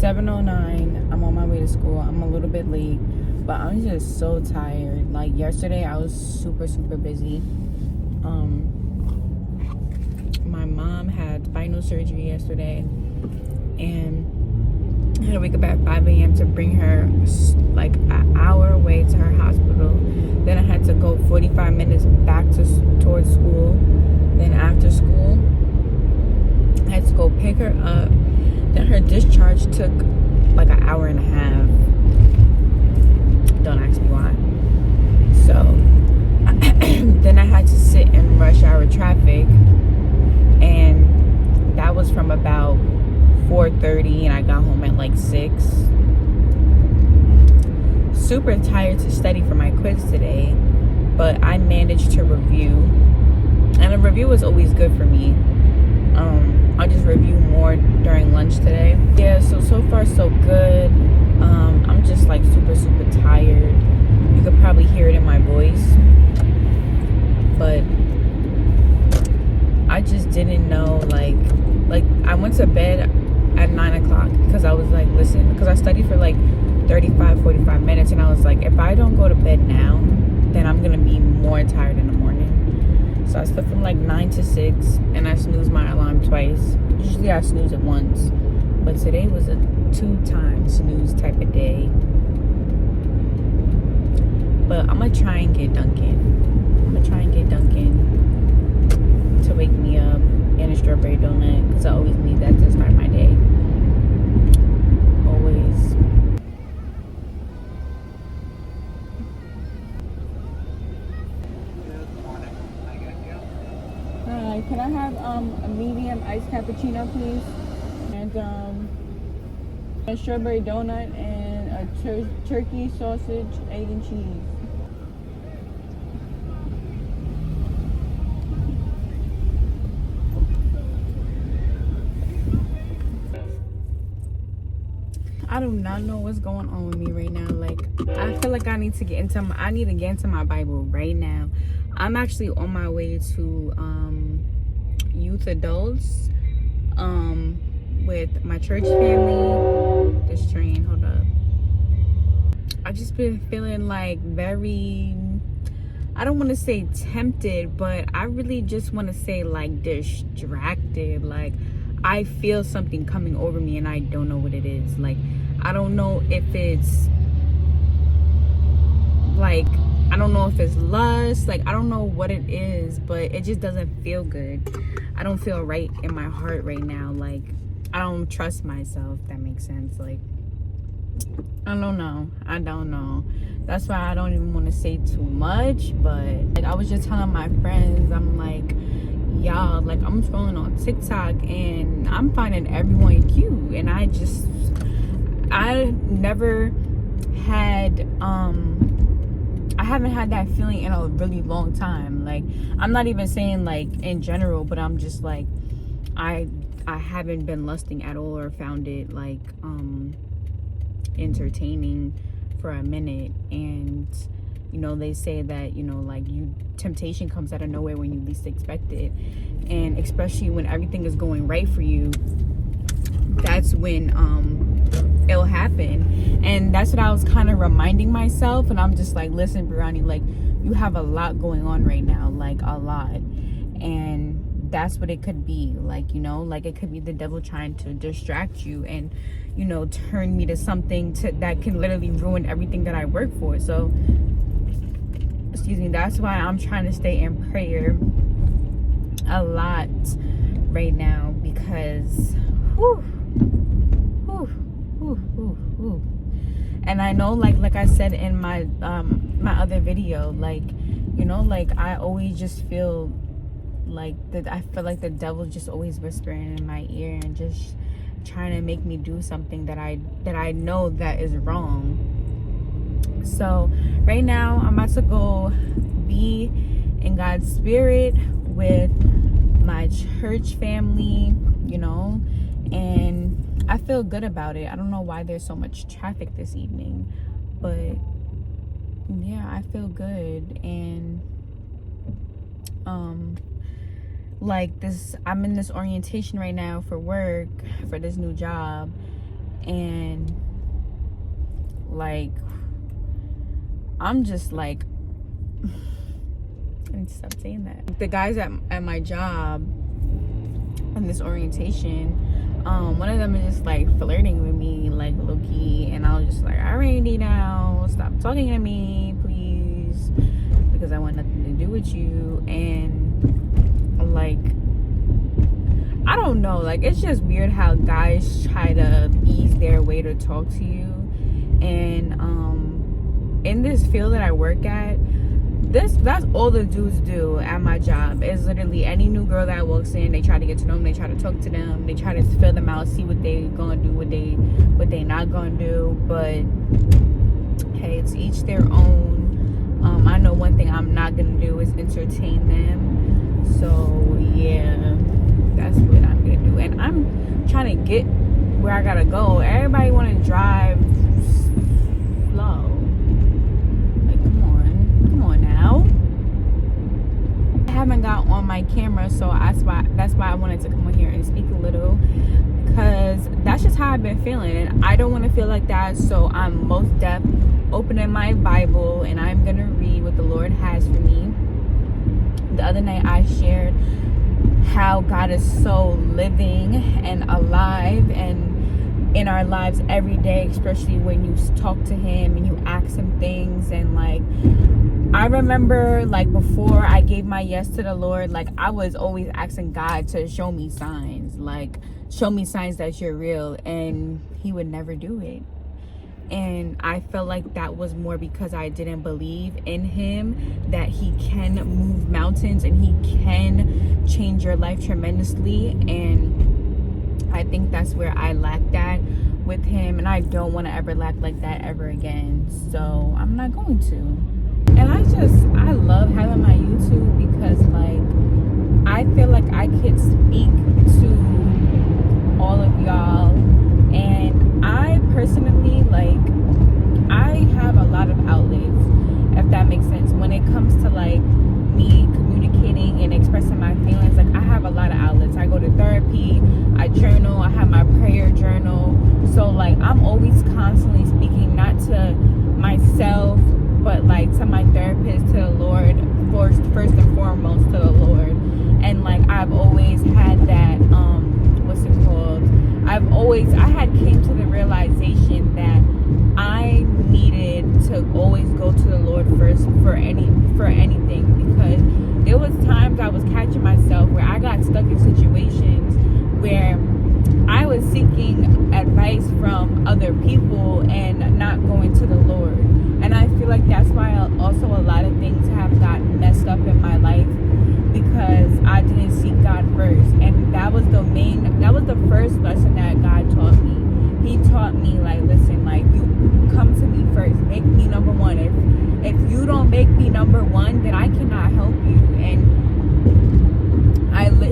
7:09. I'm on my way to school. I'm a little bit late, but I'm just so tired. Like yesterday, I was super busy. My mom had spinal surgery yesterday, and I had to wake up at 5 a.m. to bring her like an hour away to her hospital. Then I had to go 45 minutes back towards school. Then after school, I had to go pick her up. Then her discharge took like an hour and a half. Don't ask me why. So then I had to sit in rush hour traffic, and that was from about 4:30, and I got home at like 6. Super tired to study for my quiz today, but I managed to review, and a review is always good for me. I'll just review more during lunch today. Yeah, so far so good. I'm just like super tired. You could probably hear it in my voice, but I just didn't know, like I went to bed at 9 o'clock because I was like, listen, because I studied for like 45 minutes, and I was like, if I don't go to bed now, then I'm gonna be more tired in the morning. So I slept from like 9 to 6, and I snoozed my alarm twice. Usually I snooze it once, but today was a 2-time snooze type of day. But I'm gonna try and get Dunkin' to wake me up, and a strawberry donut, because I always need that to start my day. Always. Hi, can I have a medium iced cappuccino, please? And a strawberry donut and a turkey sausage, egg and cheese. I do not know what's going on with me right now. Like, I feel like I need to get into my Bible right now. I'm actually on my way to youth adults with my church family. This train, hold up. I've just been feeling like very, I don't want to say tempted, but I really just want to say like distracted. Like, I feel something coming over me, and I don't know what it is. Like, I don't know if it's like, I don't know if it's lust. Like, I don't know what it is, but it just doesn't feel good. I don't feel right in my heart right now. Like, I don't trust myself, if that makes sense. Like, I don't know. That's why I don't even want to say too much. But like, I was just telling my friends, I'm like, y'all, like, I'm scrolling on TikTok, and I'm finding everyone cute, and I never had I haven't had that feeling in a really long time. Like, I'm not even saying like in general, but I'm just like, I haven't been lusting at all, or found it like entertaining for a minute. And you know, they say that, you know, like, temptation comes out of nowhere when you least expect it, and especially when everything is going right for you, that's when it'll happen. And that's what I was kind of reminding myself. And I'm just like, listen, Brianni, like, you have a lot going on right now, like a lot, and that's what it could be. Like, you know, like, it could be the devil trying to distract you and, you know, turn me to something that can literally ruin everything that I work for. So excuse me, that's why I'm trying to stay in prayer a lot right now, because and I know, like I said in my my other video, like, you know, like, I always just feel like that. I feel like the devil's just always whispering in my ear and just trying to make me do something that I know that is wrong. So right now I'm about to go be in God's spirit with my church family, you know, and I feel good about it. I don't know why there's so much traffic this evening, but yeah, I feel good. And like this, I'm in this orientation right now for work, for this new job, And like, I'm just like, I need to stop saying that. The guys at my job on this orientation, one of them is just like flirting with me, like low-key, and I was just like, alrighty now, stop talking to me, please, because I want nothing to do with you. And like, I don't know, like, it's just weird how guys try to ease their way to talk to you. And in this field that I work at, that's all the dudes do at my job. Is literally any new girl that walks in, they try to get to know them, they try to talk to them, they try to fill them out, see what they gonna do, what they not gonna do. But hey, it's each their own. I know one thing I'm not gonna do is entertain them. So yeah, that's what I'm gonna do. And I'm trying to get where I gotta go. Everybody wanna drive slow. I haven't got on my camera, so that's why I wanted to come on here and speak a little, because that's just how I've been feeling, and I don't want to feel like that. So I'm most deaf opening my Bible, and I'm gonna read what the Lord has for me. The other night I shared how God is so living and alive and in our lives every day, especially when you talk to him and you ask him things. And like, I remember, like, before I gave my yes to the Lord, like, I was always asking God to show me signs, like, show me signs that you're real, and he would never do it. And I felt like that was more because I didn't believe in him, that he can move mountains and he can change your life tremendously. And I think that's where I lacked at with him, and I don't want to ever lack like that ever again. So I'm not going to. And I love having my YouTube, because like, I feel like I could speak to all of y'all. And I personally, like, I have a lot of outlets, if that makes sense. When it comes to like me communicating and expressing my feelings, like, I have a lot of outlets. I go to therapy, I journal, I have my prayer journal. So like, I'm always constantly speaking, not to myself, but like to my therapist, to the Lord, first and foremost to the Lord. And like, I've always had that, what's it called? I had came to the realization that I needed to always go to the Lord first for anything, because there was times I was catching myself where I got stuck in situations where I was seeking advice from other people and not going to the Lord. And I feel like that's why also a lot of things have gotten messed up in my life, because I didn't seek God first. And that was the first lesson that God taught me. He taught me, like, listen, like, you come to me first, make me number one. If you don't make me number one, then I cannot help you. And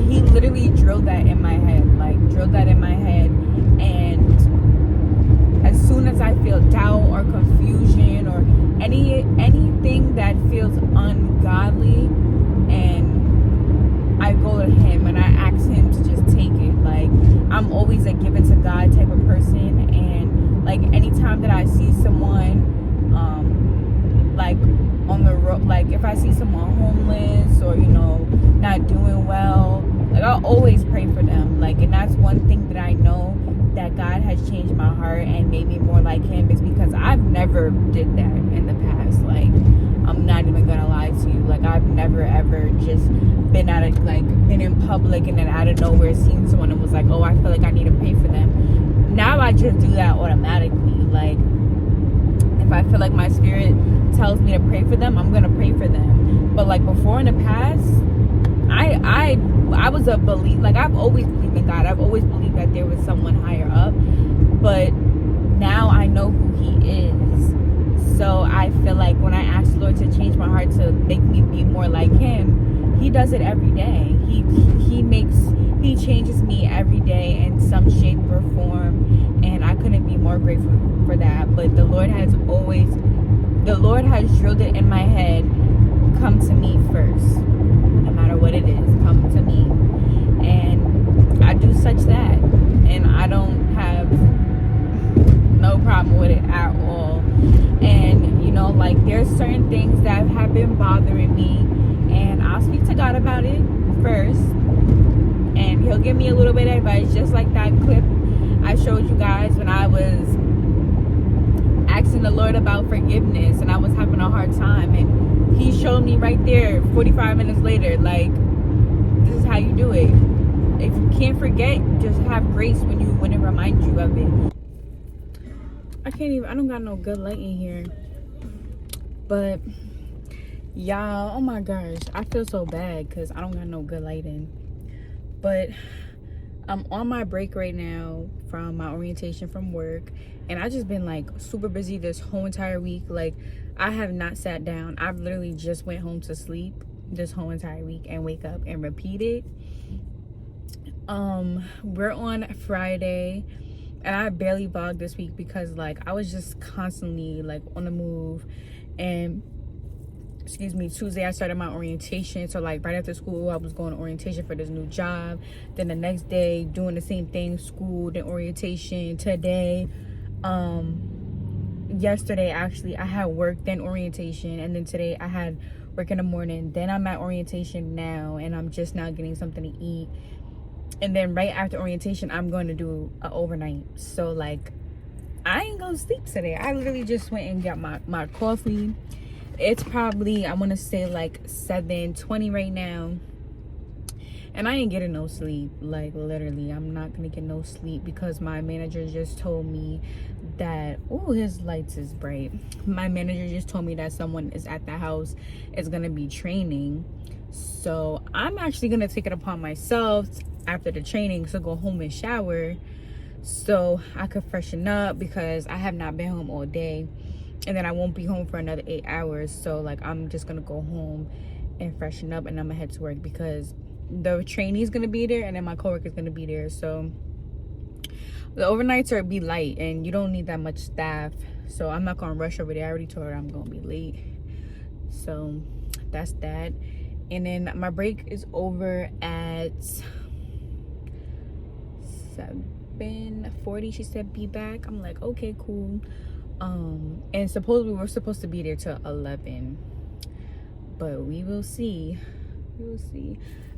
he literally drilled that in my head, and as soon as I feel doubt or confusion or anything that feels ungodly, and I go to him and I ask him to just take it. Like, I'm always a give it to God type of person. And like, anytime that I see someone like on the road, like if I see someone homeless or, you know, not doing well, like, I'll always pray for them. Like, and that's one thing that I know that God has changed my heart and made me more like him, is because I've never did that in the past. Like, I'm not even gonna lie to you. Like, I've never ever just been in public and then out of nowhere seen someone and was like, oh, I feel like I need to pray for them. Now I just do that automatically. Like, if I feel like my spirit tells me to pray for them, I'm gonna pray for them. But like, before in the past, I was a belief, like, I've always believed in God. I've always believed that there was someone higher up, but now I know who he is. So I feel like when I ask the Lord to change my heart, to make me be more like him, he does it every day. He changes me every day in some shape or form, and I couldn't be more grateful for that. But the Lord has drilled it in my head, come to me first, no matter what it is, come to me. And I do such that, and I don't have no problem with it at all. And, you know, like, there's certain things that have been bothering me, and I'll speak to God about it first, and he'll give me a little bit of advice, just like that clip I showed you guys when I was asking the Lord about forgiveness and I was having a hard time, and he showed me right there 45 minutes later, like, this is how you do it. If you can't forget, just have grace when it reminds you of it. I don't got no good light in here, but y'all, oh my gosh, I feel so bad because I don't got no good lighting. But I'm on my break right now from my orientation from work, and I just been like super busy this whole entire week. Like, I have not sat down. I've literally just went home to sleep this whole entire week and wake up and repeat it. We're on Friday, and I barely vlogged this week because, like, I was just constantly like on the move. And Tuesday I started my orientation, so like right after school I was going to orientation for this new job. Then the next day doing the same thing, school, then orientation. Today, yesterday actually I had work, then orientation, and then today I had work in the morning. Then I'm at orientation now, and I'm just now getting something to eat. And then right after orientation I'm going to do an overnight. So like, I ain't gonna sleep today. I literally just went and got my coffee. It's probably, I want to say like 7:20 right now, and I ain't getting no sleep. Like, literally, I'm not gonna get no sleep because my manager just told me that, oh, his lights is bright. My manager just told me that someone is at the house, is gonna be training. So I'm actually gonna take it upon myself after the training to go home and shower so I could freshen up, because I have not been home all day, and then I won't be home for another 8 hours. So like, I'm just gonna go home and freshen up, and I'm gonna head to work because the trainee's gonna be there, and then my coworker's gonna be there. So the overnights are be light, and you don't need that much staff, so I'm not gonna rush over there. I already told her I'm gonna be late, so that's that. And then my break is over at 7:40. She said be back. I'm like, okay, cool. And supposedly we're supposed to be there till 11, but we will see.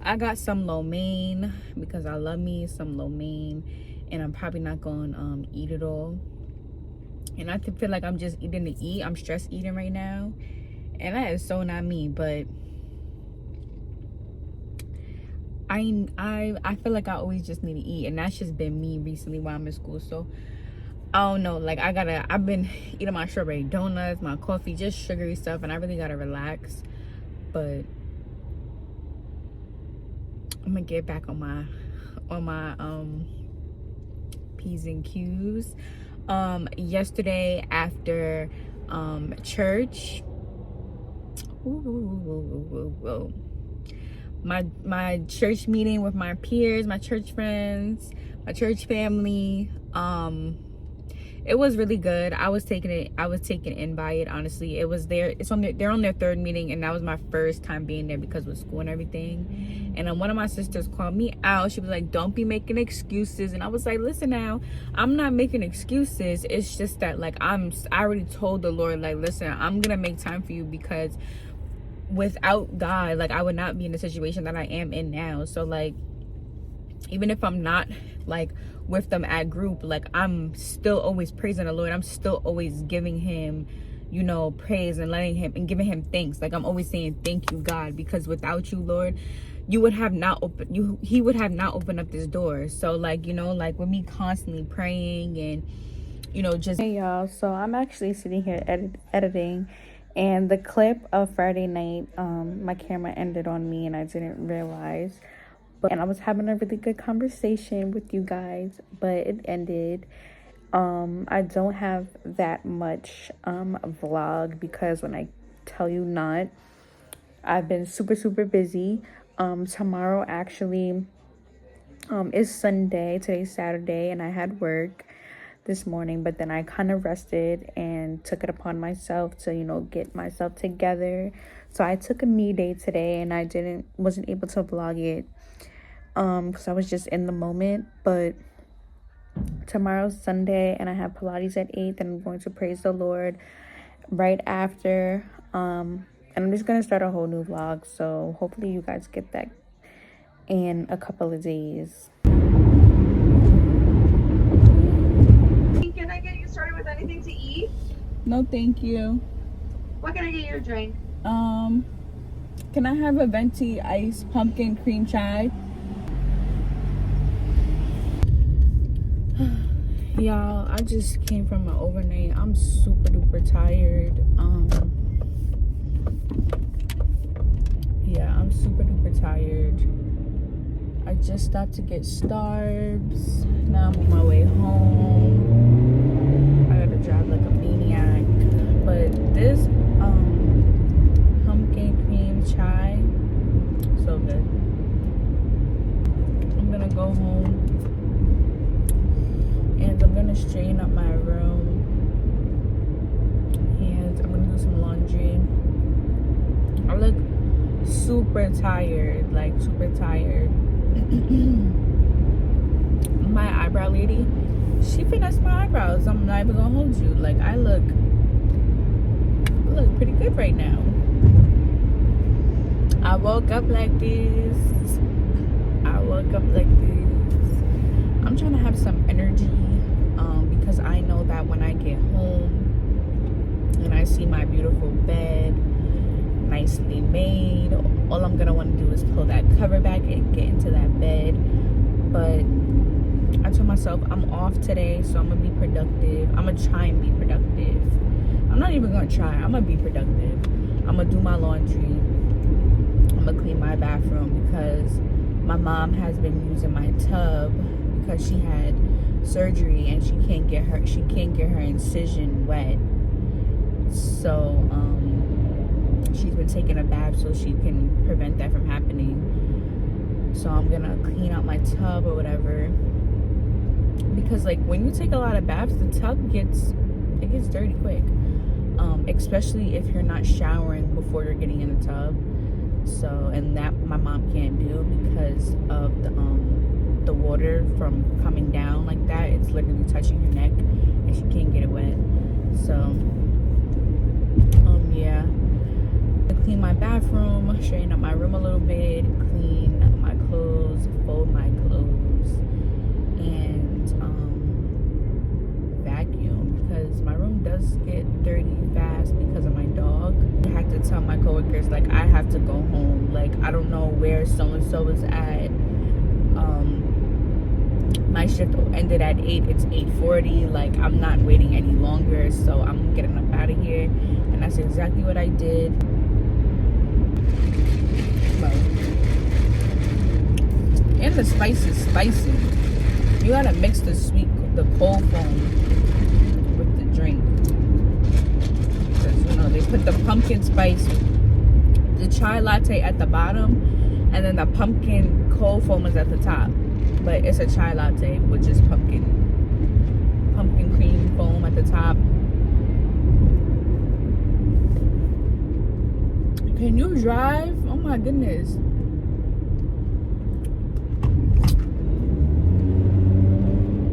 I got some lo mein because I love me some lo mein, and I'm probably not going to eat it all. And I feel like I'm just eating to eat. I'm stress eating right now, and that is so not me. But I feel like I always just need to eat, and that's just been me recently while I'm in school. So I don't know, like, I've been eating my strawberry donuts, my coffee, just sugary stuff, and I really gotta relax. But I'm gonna get back on my P's and Q's. Yesterday after church, my church meeting with my peers, my church friends, my church family, it was really good. I was taken in by it, honestly. They're on their third meeting, and that was my first time being there because of school and everything. And then one of my sisters called me out. She was like, don't be making excuses. And I was like, listen now, I'm not making excuses. It's just that, like, I already told the Lord, like, listen, I'm gonna make time for you, because without God, like, I would not be in the situation that I am in now. So like, even if I'm not like with them at group, like, I'm still always praising the Lord. I'm still always giving him, you know, praise, and letting him and giving him thanks. Like, I'm always saying thank you, God, because without you, Lord, he would have not opened up this door. So like, you know, like, with me constantly praying and, you know, just, hey y'all, so I'm actually sitting here editing, and the clip of Friday night, my camera ended on me and I didn't realize. And I was having a really good conversation with you guys, but it ended. I don't have that much vlog, because when I tell you not, I've been super busy. Tomorrow actually is Sunday. Today's Saturday, and I had work this morning, but then I kind of rested and took it upon myself to, you know, get myself together. So I took a me day today, and I wasn't able to vlog it because I was just in the moment. But Tomorrow's Sunday and I have Pilates at 8. Then I'm going to praise the Lord right after. And I'm just gonna start a whole new vlog, so hopefully you guys get that in a couple of days. Can I get you started with anything to eat? No, thank you. What can I get you a drink? Can I have a venti iced pumpkin cream chai? Y'all, I just came from an overnight. I'm super duper tired. Yeah, I'm super duper tired. I just stopped to get Starbucks. Now I'm on my way home. I gotta drive like a maniac. But this pumpkin cream chai, so good. I'm gonna go home and I'm gonna straighten up my room and I'm gonna do some laundry. I look super tired, like super tired. My eyebrow lady, she finessed my eyebrows. I'm not even gonna hold you. Like I look pretty good right now. I woke up like this. I'm trying to have some energy because I know that when I get home and I see my beautiful bed nicely made, all I'm gonna want to do is pull that cover back and get into that bed. But I told myself I'm off today, so I'm gonna be productive. I'm gonna try and be productive. I'm not even gonna try, I'm gonna be productive. I'm gonna do my laundry. I'm gonna clean my bathroom because my mom has been using my tub because she had surgery and she can't get her incision wet. So she's been taking a bath so she can prevent that from happening. So I'm gonna clean out my tub or whatever, because like when you take a lot of baths, the tub gets dirty quick, especially if you're not showering before you're getting in the tub. So, and that my mom can't do because of the water from coming down like that. It's literally touching her neck and she can't get it wet. So yeah, I clean my bathroom, straighten up my room a little bit, clean my clothes, fold my clothes, and vacuum because my room does get dirty fast because of my dog. I had to tell my coworkers, like, I have to go home. Like, I don't know where so-and-so is at. My shift ended at 8. It's 8:40. Like, I'm not waiting any longer, so I'm getting up out of here. And that's exactly what I did. And the spice is spicy. You gotta mix the cold foam with the drink. Because, you know, they put the pumpkin spice, the chai latte at the bottom, and then the pumpkin cold foam is at the top. But it's a chai latte with just pumpkin cream foam at the top. Can you drive? Oh my goodness.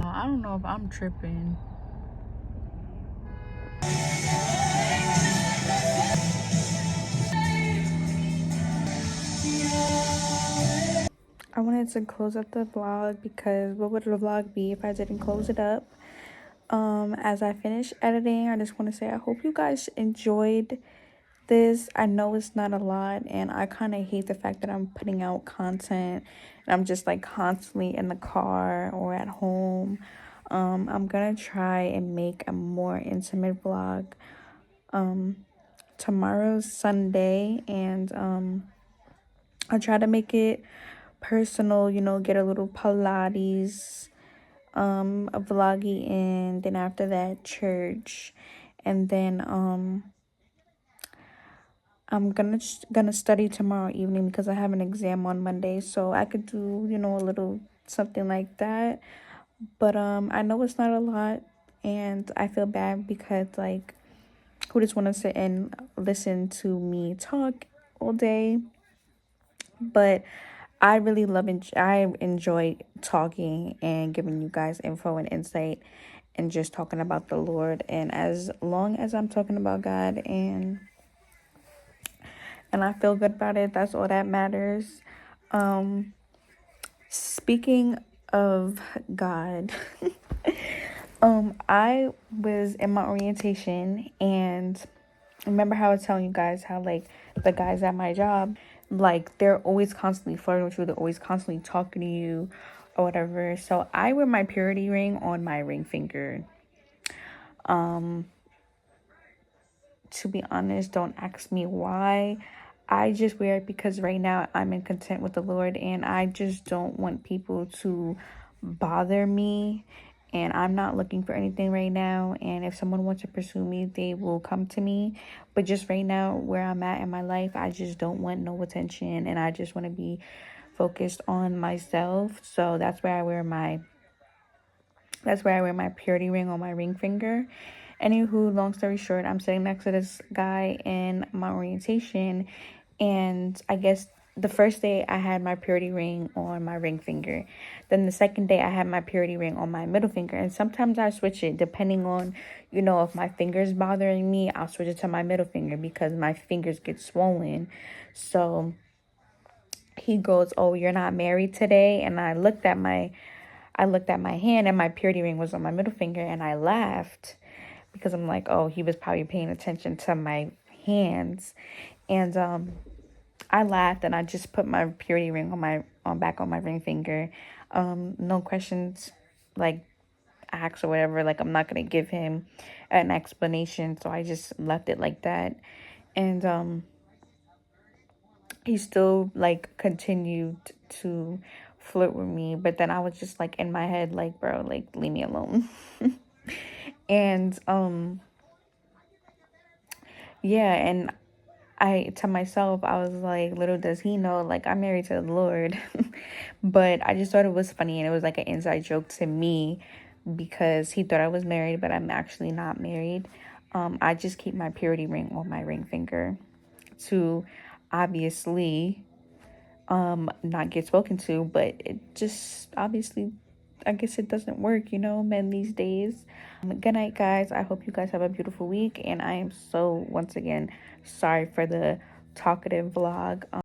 I don't know if I'm tripping. I wanted to close up the vlog because what would the vlog be if I didn't close it up? As I finish editing, I just want to say I hope you guys enjoyed this. I know it's not a lot and I kind of hate the fact that I'm putting out content and I'm just like constantly in the car or at home. I'm gonna try and make a more intimate vlog. Tomorrow's Sunday and I'll try to make it personal, you know, get a little Pilates a vloggy in, then after that church, and then I'm gonna study tomorrow evening because I have an exam on Monday, so I could do, you know, a little something like that. But I know it's not a lot and I feel bad because like who just want to sit and listen to me talk all day. But I really I enjoy talking and giving you guys info and insight and just talking about the Lord. And as long as I'm talking about God and I feel good about it, that's all that matters. Speaking of God, I was in my orientation, and remember how I was telling you guys how like the guys at my job, like they're always constantly flirting with you, they're always constantly talking to you or whatever. So I wear my purity ring on my ring finger. To be honest, don't ask me why. I just wear it because right now I'm in content with the Lord, and I just don't want people to bother me. And I'm not looking for anything right now. And if someone wants to pursue me, they will come to me. But just right now, where I'm at in my life, I just don't want no attention. And I just want to be focused on myself. So that's where I wear my purity ring on my ring finger. Anywho, long story short, I'm sitting next to this guy in my orientation, and I guess the first day I had my purity ring on my ring finger. Then the second day I had my purity ring on my middle finger. And sometimes I switch it depending on, if my finger's bothering me, I'll switch it to my middle finger because my fingers get swollen. So he goes, "Oh, you're not married today?" And I looked at my hand, and my purity ring was on my middle finger, and I laughed because I'm like, oh, he was probably paying attention to my hands. And I laughed, and I just put my purity ring on my ring finger. No questions like asked or whatever. Like, I'm not gonna give him an explanation, so I just left it like that. And he still like continued to flirt with me, but then I was just like in my head like, bro, like leave me alone. And yeah, and I to myself, I was like, little does he know, like I'm married to the Lord. But I just thought it was funny, and it was like an inside joke to me because he thought I was married, but I'm actually not married. I just keep my purity ring on my ring finger to obviously not get spoken to, but it just obviously, I guess it doesn't work, men these days. Good night, guys. I hope you guys have a beautiful week, and I am so, once again, sorry for the talkative vlog.